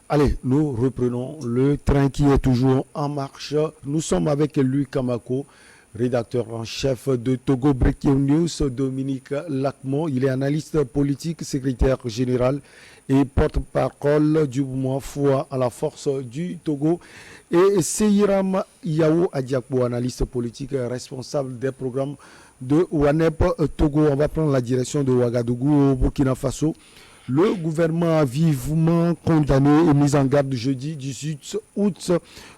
Allez, nous reprenons le train qui est toujours en marche. Nous sommes avec Louis Kamako, rédacteur en chef de Togo Breaking News, Dominique Lacmont. Il est analyste politique, secrétaire général et porte-parole du mouvement Foi à la force du Togo. Et Seiram Yao Adiakbo, analyste politique, responsable des programmes de WANEP Togo. On va prendre la direction de Ouagadougou au Burkina Faso. Le gouvernement a vivement condamné et mis en garde jeudi 18 août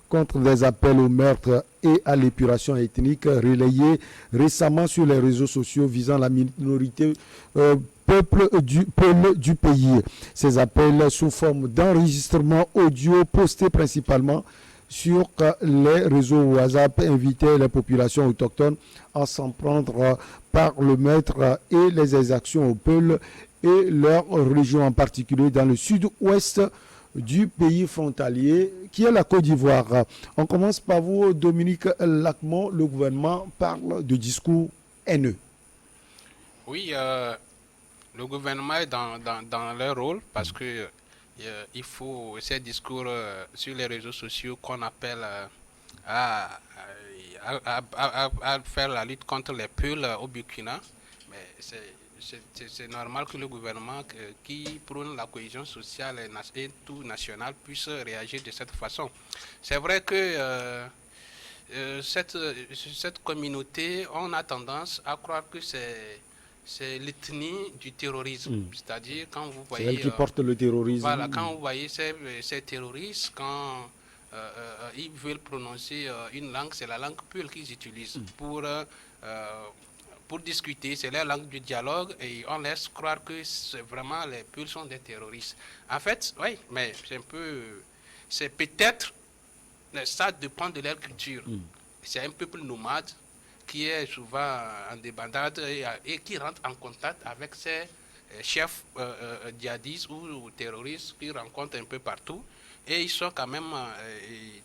contre des appels au meurtre et à l'épuration ethnique relayés récemment sur les réseaux sociaux visant la minorité peuple du pays. Ces appels sous forme d'enregistrement audio postés principalement sur les réseaux WhatsApp invitaient les populations autochtones à s'en prendre par le maître et les exactions au peuple et leur région en particulier dans le sud-ouest du pays frontalier qui est la Côte d'Ivoire. On commence par vous, Dominique Lacmont. Le gouvernement parle de discours haineux. Oui, le gouvernement est dans leur rôle parce que il faut ces discours sur les réseaux sociaux qu'on appelle à, à faire la lutte contre les pulls au Burkina. Mais c'est normal que le gouvernement qui prône la cohésion sociale et tout national puisse réagir de cette façon. C'est vrai que cette communauté, on a tendance à croire que c'est l'ethnie du terrorisme. C'est-à-dire quand vous C'est elle voyez, qui porte le terrorisme. voilà, quand vous voyez ces terroristes, quand ils veulent prononcer une langue, c'est la langue pure qu'ils utilisent pour discuter, c'est la langue du dialogue et on laisse croire que c'est vraiment les Peuls sont des terroristes. En fait, oui, mais c'est peut-être, ça dépend de leur culture. C'est un peuple nomade qui est souvent en débandade et qui rentre en contact avec ses chefs djihadistes ou terroristes qu'ils rencontrent un peu partout. Et ils sont quand même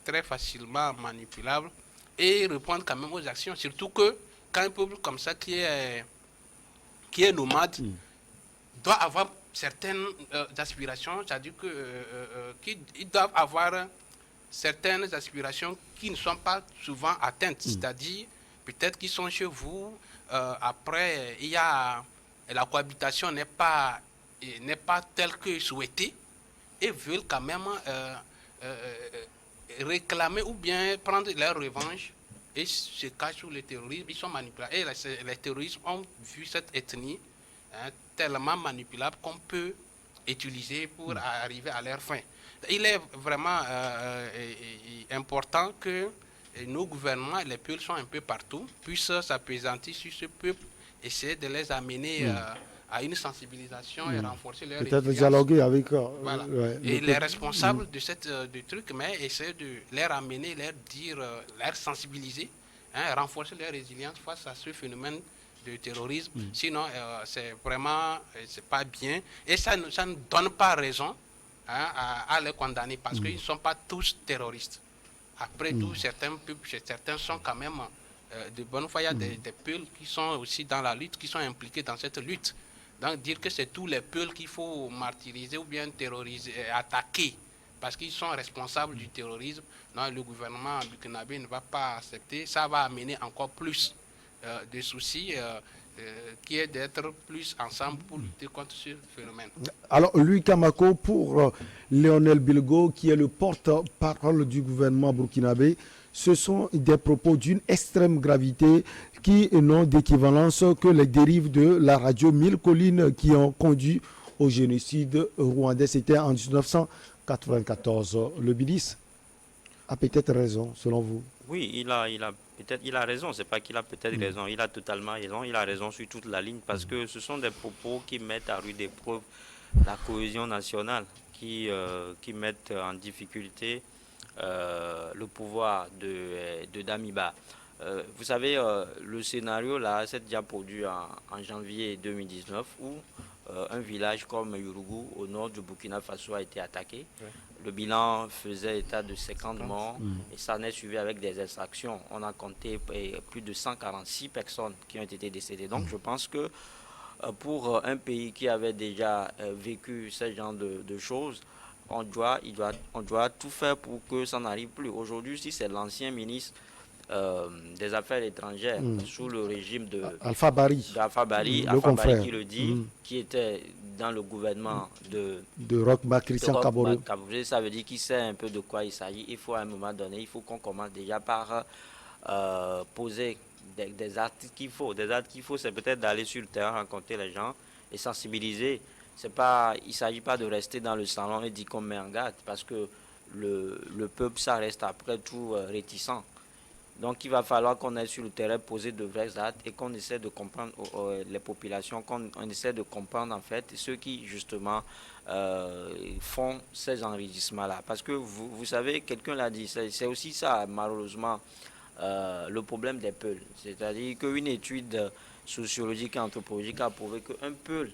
très facilement manipulables et répondent quand même aux actions. Surtout que quand un peuple comme ça qui est nomade doit avoir certaines aspirations, c'est-à-dire qu'ils doivent avoir certaines aspirations qui ne sont pas souvent atteintes, c'est-à-dire peut-être qu'ils sont chez vous, après il y a la cohabitation n'est pas telle que souhaitée et veulent quand même réclamer ou bien prendre leur revanche et se cachent sous le terrorisme, ils sont manipulables. Et les terroristes ont vu cette ethnie tellement manipulable qu'on peut utiliser pour arriver à leur fin. Il est vraiment important que nos gouvernements, les peuples sont un peu partout, puissent s'apaisantir sur ce peuple, essayer de les amener à une sensibilisation et renforcer leur Peut-être résilience. dialoguer avec Voilà. Et les responsables de du truc, mais essayer de les amener, leur dire, leur sensibiliser, renforcer leur résilience face à ce phénomène de terrorisme. Sinon, c'est vraiment, c'est pas bien. Et ça ne donne pas raison à les condamner parce qu'ils ne sont pas tous terroristes. Après tout, certains sont quand même de bonne foi. Il y a des Peuls qui sont aussi dans la lutte, qui sont impliqués dans cette lutte. Donc dire que c'est tous les Peuls qu'il faut martyriser ou bien terroriser, attaquer, parce qu'ils sont responsables du terrorisme, non, le gouvernement burkinabé ne va pas accepter. Ça va amener encore plus de soucis qui est d'être plus ensemble pour lutter contre ce phénomène. Alors, Louis Kamako, pour Lionel Bilgo, qui est le porte-parole du gouvernement burkinabé, ce sont des propos d'une extrême gravité qui n'ont d'équivalence que les dérives de la radio Mille Collines qui ont conduit au génocide rwandais. C'était en 1994. Le ministre a peut-être raison, selon vous. Oui, il a raison. C'est pas qu'il a peut-être raison. Il a totalement raison. Il a raison sur toute la ligne parce que ce sont des propos qui mettent à rude épreuve la cohésion nationale, qui mettent en difficulté le pouvoir de Damiba. Vous savez, le scénario là s'est déjà produit en janvier 2019 où un village comme Yurugu au nord du Burkina Faso a été attaqué. Ouais. Le bilan faisait état de 50 morts et ça n'est suivi avec des extractions. On a compté plus de 146 personnes qui ont été décédées. Donc je pense que pour un pays qui avait déjà vécu ce genre de choses, on doit tout faire pour que ça n'arrive plus. Aujourd'hui, si c'est l'ancien ministre des Affaires étrangères sous le régime Alpha Barry, d'Alpha Barry, le Alpha Barry confrère, qui le dit, qui était dans le gouvernement de Roch Christian Kabore. Ça veut dire qu'il sait un peu de quoi il s'agit. Il faut à un moment donné, il faut qu'on commence déjà par poser des actes qu'il faut. Des actes qu'il faut, c'est peut-être d'aller sur le terrain, rencontrer les gens et sensibiliser. Il ne s'agit pas de rester dans le salon et dire qu'on met en garde, parce que le peuple, ça reste après tout réticent. Donc il va falloir qu'on aille sur le terrain poser de vrais actes et qu'on essaie de comprendre les populations, qu'on essaie de comprendre en fait ceux qui justement font ces enrichissements-là. Parce que vous savez, quelqu'un l'a dit, c'est aussi ça malheureusement le problème des peuls. C'est-à-dire qu'une étude sociologique et anthropologique a prouvé qu'un peul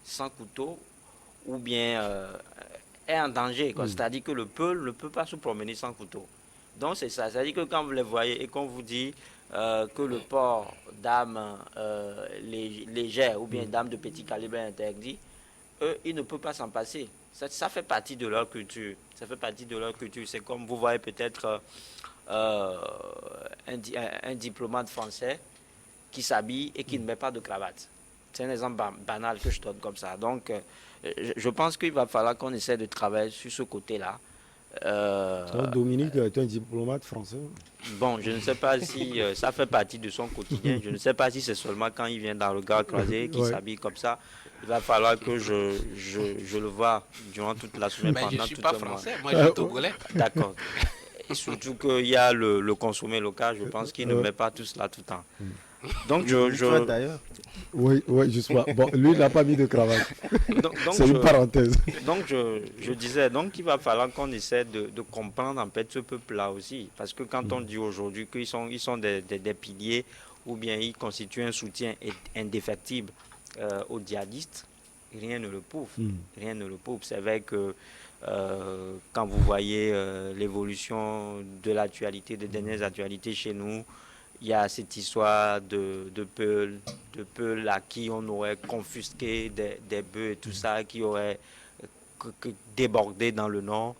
sans couteau ou bien est en danger. C'est-à-dire que le peul ne peut pas se promener sans couteau. Donc c'est ça, c'est-à-dire que quand vous les voyez et qu'on vous dit que le port d'armes légères ou bien d'armes de petit calibre est interdit, eux, ils ne peuvent pas s'en passer. Ça fait partie de leur culture. Ça fait partie de leur culture. C'est comme vous voyez peut-être un diplomate français qui s'habille et qui ne met pas de cravate. C'est un exemple banal que je donne comme ça. Donc je pense qu'il va falloir qu'on essaie de travailler sur ce côté-là. Dominique est un diplomate français. Bon, je ne sais pas si ça fait partie de son quotidien. Je ne sais pas si c'est seulement quand il vient dans le regard croisé qu'il s'habille comme ça. Il va falloir que je le vois durant toute la semaine. Mais pendant je ne suis tout pas un mois. français, moi je suis togolais. D'accord. Et surtout qu'il y a le consommé local, je pense qu'il ne met pas tout cela tout le temps. Donc d'ailleurs. Oui, justement. Bon, lui, il n'a pas mis de cravate. C'est une parenthèse. Donc, je disais, donc il va falloir qu'on essaie de comprendre en fait ce peuple-là aussi. Parce que quand on dit aujourd'hui qu'ils sont des piliers ou bien ils constituent un soutien indéfectible aux djihadistes, rien ne le prouve. Rien ne le prouve. C'est vrai que quand vous voyez l'évolution de l'actualité, des dernières actualités chez nous, il y a cette histoire de peuls à qui on aurait confisqué des bœufs et tout ça, qui auraient débordé dans le nord.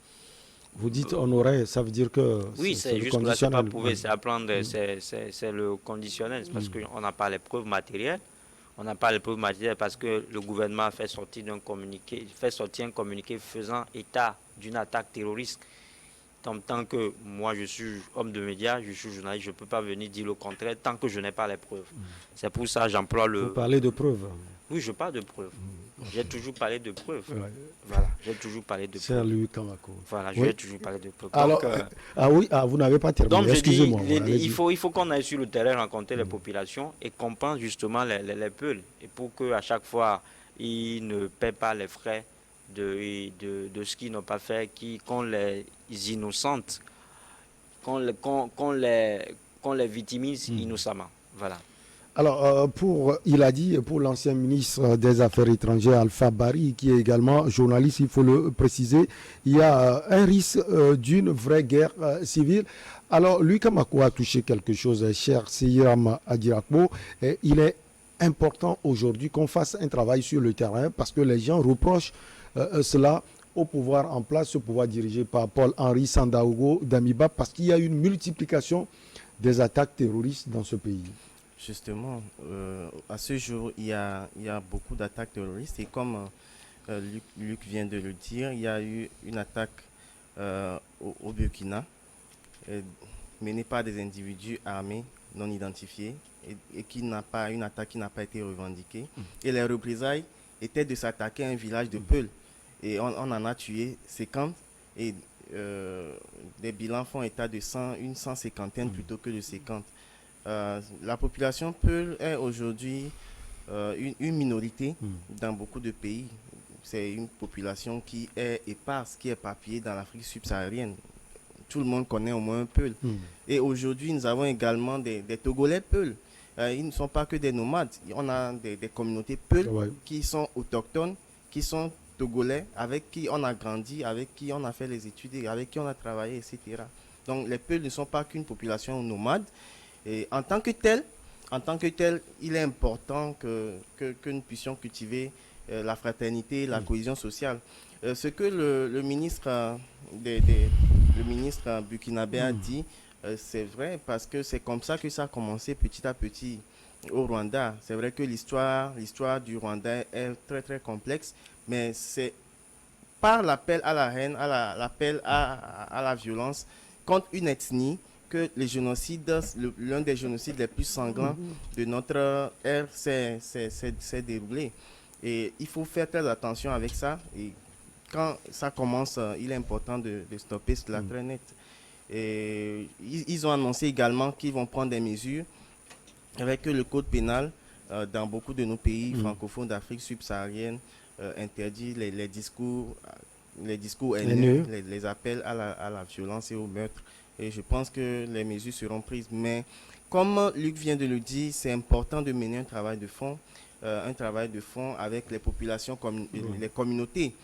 Vous dites on aurait, ça veut dire que oui, c'est juste là, c'est pas prouvé, c'est à prendre, c'est le conditionnel, parce qu'on n'a pas les preuves matérielles. On n'a pas les preuves matérielles parce que le gouvernement a fait sortir un communiqué faisant état d'une attaque terroriste. Tant que moi je suis homme de médias, je suis journaliste, je ne peux pas venir dire le contraire tant que je n'ai pas les preuves. C'est pour ça que j'emploie le... Vous parlez de preuves. Oui, je parle de preuves. J'ai toujours parlé de preuves. Voilà, j'ai toujours parlé de preuves. C'est lui, Kamako. Voilà, j'ai toujours parlé de preuves. Alors, vous n'avez pas terminé. Donc, excusez-moi. Il faut qu'on aille sur le terrain rencontrer les populations et comprendre justement les peuls. Et pour qu'à chaque fois, ils ne paient pas les frais de ce qu'ils n'ont pas fait, qu'on les innocente, qu'on les victimise innocemment. Voilà. Alors, il a dit, pour l'ancien ministre des Affaires étrangères, Alpha Barry, qui est également journaliste, il faut le préciser, il y a un risque d'une vraie guerre civile. Alors, lui, Kamako a touché quelque chose, cher Seyram Adirakbo, il est important aujourd'hui qu'on fasse un travail sur le terrain parce que les gens reprochent cela au pouvoir en place, ce pouvoir dirigé par Paul-Henri Sandaogo Damiba, parce qu'il y a une multiplication des attaques terroristes dans ce pays. Justement, à ce jour, il y a beaucoup d'attaques terroristes et comme Luc vient de le dire, il y a eu une attaque au Burkina menée par des individus armés non identifiés et qui n'a pas une attaque qui n'a pas été revendiquée. Et les représailles étaient de s'attaquer à un village de Peuls. Et on en a tué 50 et des bilans font état de 150 plutôt que de 50. La population Peul est aujourd'hui une minorité dans beaucoup de pays. C'est une population qui est éparse, qui est éparpillée dans l'Afrique subsaharienne. Tout le monde connaît au moins un Peul. Et aujourd'hui, nous avons également des Togolais Peul. Ils ne sont pas que des nomades. On a des communautés Peul qui sont autochtones, qui sont Togolais, avec qui on a grandi, avec qui on a fait les études, avec qui on a travaillé, etc. Donc les Peuls ne sont pas qu'une population nomade. Et en tant que tel, il est important que nous puissions cultiver la fraternité, la cohésion sociale. Ce que le ministre, le ministre burkinabé a dit, c'est vrai, parce que c'est comme ça que ça a commencé petit à petit au Rwanda. C'est vrai que l'histoire du Rwanda est très très complexe, mais c'est par l'appel à la haine, l'appel à la violence contre une ethnie que les génocides, l'un des génocides les plus sanglants de notre ère s'est déroulé. Et il faut faire très attention avec ça. Et quand ça commence, il est important de stopper cela très net. Et ils ont annoncé également qu'ils vont prendre des mesures avec le code pénal dans beaucoup de nos pays francophones d'Afrique subsaharienne, interdit les discours haineux, les appels à la violence et au meurtre. Et je pense que les mesures seront prises. Mais comme Luc vient de le dire, c'est important de mener un travail de fond avec les populations, les communautés.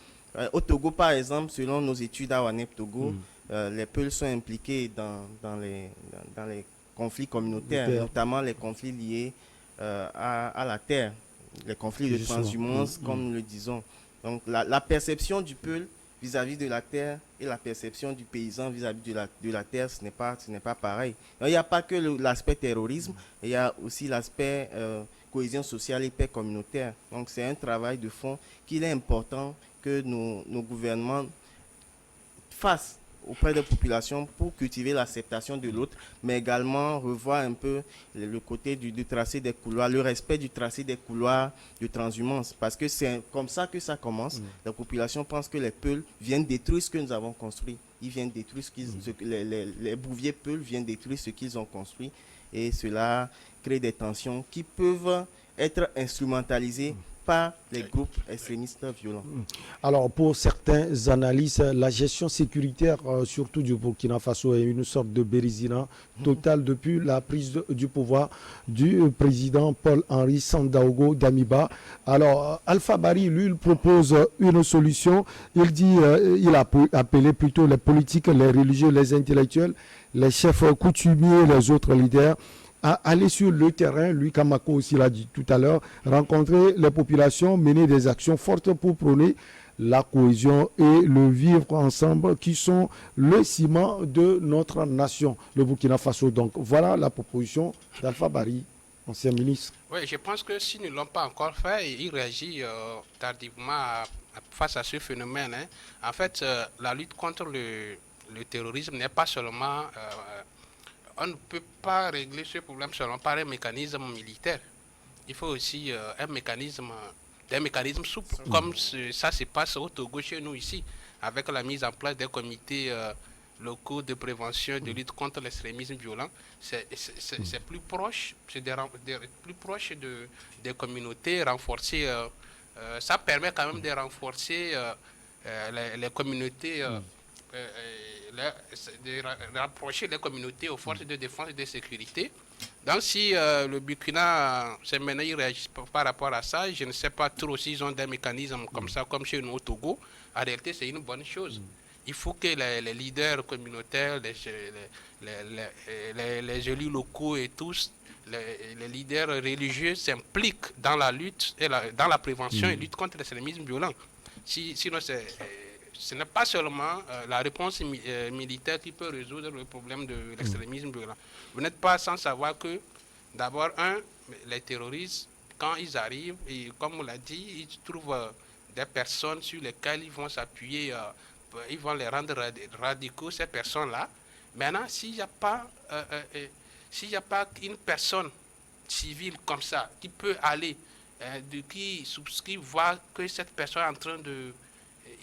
Au Togo, par exemple, selon nos études à WANEP Togo, les Peuls sont impliqués dans les conflits communautaires, notamment les conflits liés à la terre, les conflits de transhumance, comme nous le disons. Donc la perception du Peul vis-à-vis de la terre et la perception du paysan vis-à-vis de la terre, ce n'est pas pareil. Donc, il n'y a pas que l'aspect terrorisme, il y a aussi l'aspect cohésion sociale et paix communautaire. Donc c'est un travail de fond qu'il est important que nos gouvernements fassent auprès des populations pour cultiver l'acceptation de l'autre, mais également revoir un peu le côté du tracé des couloirs, le respect du tracé des couloirs de transhumance, parce que c'est comme ça que ça commence. La population pense que les Peuls viennent détruire ce que nous avons construit. Ils viennent détruire les bouviers Peuls viennent détruire ce qu'ils ont construit, et cela crée des tensions qui peuvent être instrumentalisées par les groupes extrémistes violents. Alors, pour certains analystes, la gestion sécuritaire, surtout du Burkina Faso, est une sorte de bérésinat total depuis la prise du pouvoir du président Paul-Henri Sandaogo Damiba. Alors, Alpha Bari, lui, il propose une solution. Il dit, il a appelé plutôt les politiques, les religieux, les intellectuels, les chefs coutumiers, les autres leaders, à aller sur le terrain, lui Kamako aussi l'a dit tout à l'heure, rencontrer les populations, mener des actions fortes pour prôner la cohésion et le vivre ensemble qui sont le ciment de notre nation, le Burkina Faso. Donc voilà la proposition d'Alpha Bari, ancien ministre. Oui, je pense que s'ils ne l'ont pas encore fait, il réagit tardivement face à ce phénomène. Hein. En fait, la lutte contre le terrorisme n'est pas seulement... on ne peut pas régler ce problème seulement par un mécanisme militaire. Il faut aussi des mécanismes souples, comme ça se passe au Togo chez nous ici, avec la mise en place des comités locaux de prévention de lutte contre l'extrémisme violent. C'est plus proche, plus proche des communautés, renforcer. Ça permet quand même de renforcer les communautés. De rapprocher les communautés aux forces de défense et de sécurité. Donc si le Burkina, c'est maintenant, il réagit par rapport à ça, je ne sais pas trop s'ils ont des mécanismes comme ça, comme chez nous au Togo. En réalité, c'est une bonne chose. Il faut que les leaders communautaires, les élus locaux et tous, les leaders religieux s'impliquent dans la lutte, et dans la prévention et lutte contre l'extrémisme violent. Sinon, ce n'est pas seulement la réponse militaire qui peut résoudre le problème de l'extrémisme violent. Vous n'êtes pas sans savoir que, d'abord, les terroristes, quand ils arrivent, et comme on l'a dit, ils trouvent des personnes sur lesquelles ils vont s'appuyer, ils vont les rendre radicaux, ces personnes-là. Maintenant, s'il n'y a pas une personne civile comme ça, qui peut aller, qui voit que cette personne est en train de...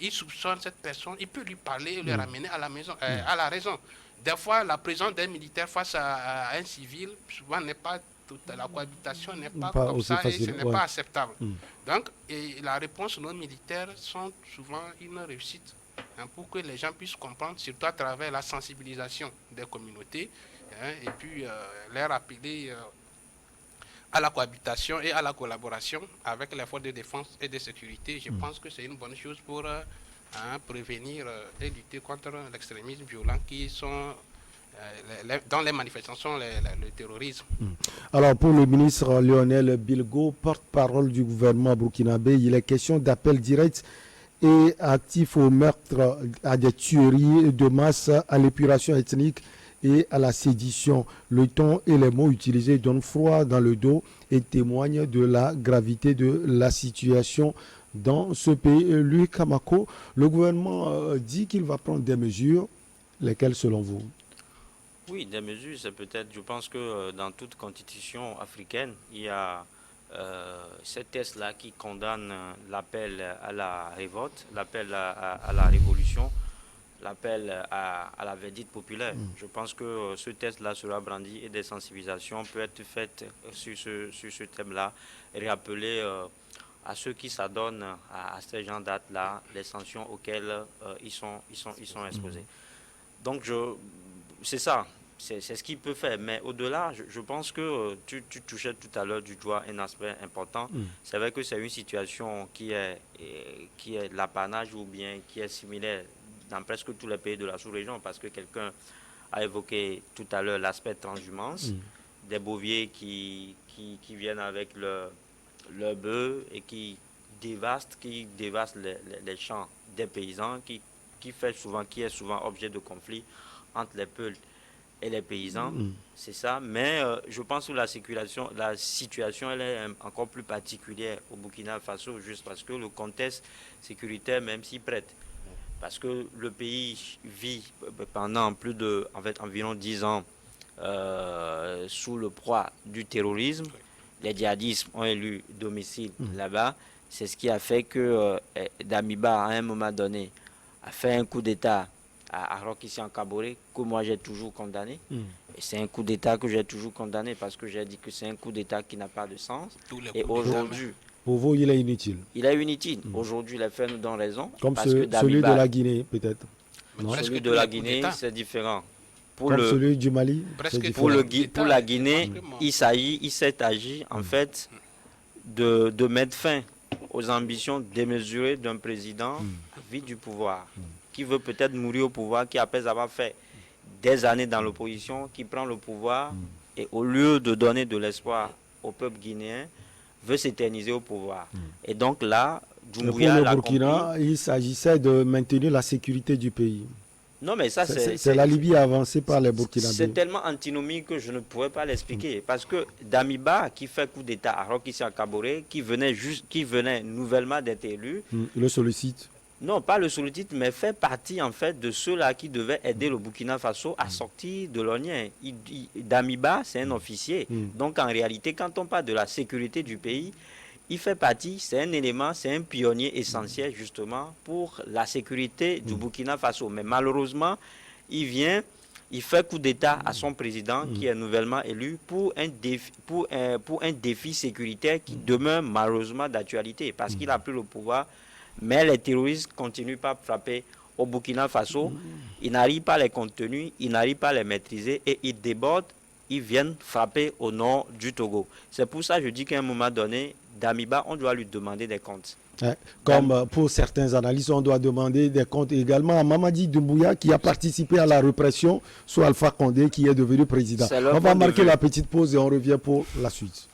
Il soupçonne cette personne, il peut lui parler et le ramener à la maison, à la raison. Des fois, la présence d'un militaire face à un civil, souvent n'est pas la cohabitation n'est pas comme ça facile, et ce n'est pas acceptable. Donc, la réponse non militaire sont souvent une réussite pour que les gens puissent comprendre, surtout à travers la sensibilisation des communautés, et puis leur appeler à la cohabitation et à la collaboration avec les forces de défense et de sécurité. Je pense que c'est une bonne chose pour prévenir et lutter contre l'extrémisme violent qui sont dans les manifestations, le terrorisme. Alors pour le ministre Lionel Bilgo, porte-parole du gouvernement burkinabé, il est question d'appel direct est actif au meurtre, à des tueries de masse, à l'épuration ethnique et à la sédition. Le ton et les mots utilisés donnent froid dans le dos et témoignent de la gravité de la situation dans ce pays. Lui, Kamako, le gouvernement dit qu'il va prendre des mesures. Lesquelles selon vous? Oui, des mesures, c'est peut-être, je pense que dans toute constitution africaine, il y a ces textes-là qui condamnent l'appel à la révolte, l'appel à la révolution, l'appel à la verdicte populaire. Je pense que ce test-là sera brandi et des sensibilisations peuvent être faites sur ce thème-là et rappeler à ceux qui s'adonnent à ces gens d'actes-là les sanctions auxquelles ils sont exposés. Donc c'est ça. C'est ce qu'il peut faire. Mais au-delà, je pense que tu touchais tout à l'heure du doigt un aspect important. C'est vrai que c'est une situation qui est l'apanage ou bien qui est similaire dans presque tous les pays de la sous-région, parce que quelqu'un a évoqué tout à l'heure l'aspect transhumance, des boviers qui viennent avec leur bœuf et qui dévastent les champs des paysans, qui est souvent objet de conflit entre les peuples et les paysans, c'est ça. Mais je pense que la situation elle est encore plus particulière au Burkina Faso, juste parce que le contexte sécuritaire même s'y prête. Parce que le pays vit pendant environ 10 ans sous le poids du terrorisme. Les djihadistes ont élu domicile là-bas. C'est ce qui a fait que Damiba, à un moment donné, a fait un coup d'État à Roch-Christian Kaboré, que moi j'ai toujours condamné. Et c'est un coup d'État que j'ai toujours condamné parce que j'ai dit que c'est un coup d'État qui n'a pas de sens. Et aujourd'hui, pour vous, il est inutile. Il est inutile. Aujourd'hui, les faits nous donnent raison. Comme celui de la Guinée, peut-être. Celui de la Guinée, c'est différent. Celui du Mali, pour la Guinée, il s'est agi en fait de mettre fin aux ambitions démesurées d'un président vide du pouvoir, qui veut peut-être mourir au pouvoir, qui après avoir fait des années dans l'opposition, qui prend le pouvoir et au lieu de donner de l'espoir au peuple guinéen, veut s'éterniser au pouvoir. Et donc là, Doumbouya, pour le Burkina, il s'agissait de maintenir la sécurité du pays. Non, mais ça, c'est la Libye avancée par les Burkinabés. C'est tellement antinomique que je ne pourrais pas l'expliquer. Parce que Damiba, qui fait coup d'État à Roch-Christian Kaboré, qui venait nouvellement d'être élu, le sollicite. Non, pas le sollicite, mais fait partie en fait de ceux-là qui devaient aider le Burkina Faso à sortir de l'oignon. Damiba, c'est un officier. Donc en réalité, quand on parle de la sécurité du pays, il fait partie, c'est un élément, c'est un pionnier essentiel justement pour la sécurité du Burkina Faso. Mais malheureusement, il fait coup d'État à son président qui est nouvellement élu pour un défi sécuritaire qui demeure malheureusement d'actualité parce qu'il a pris le pouvoir. Mais les terroristes continuent pas à frapper au Burkina Faso. Ils n'arrivent pas à les contenir, ils n'arrivent pas à les maîtriser et ils débordent, ils viennent frapper au nord du Togo. C'est pour ça que je dis qu'à un moment donné, Damiba, on doit lui demander des comptes. Comme pour certains analystes, on doit demander des comptes également à Mamadi Doumbouya qui a participé à la répression sous Alpha Condé qui est devenu président. On va marquer la petite pause et on revient pour la suite.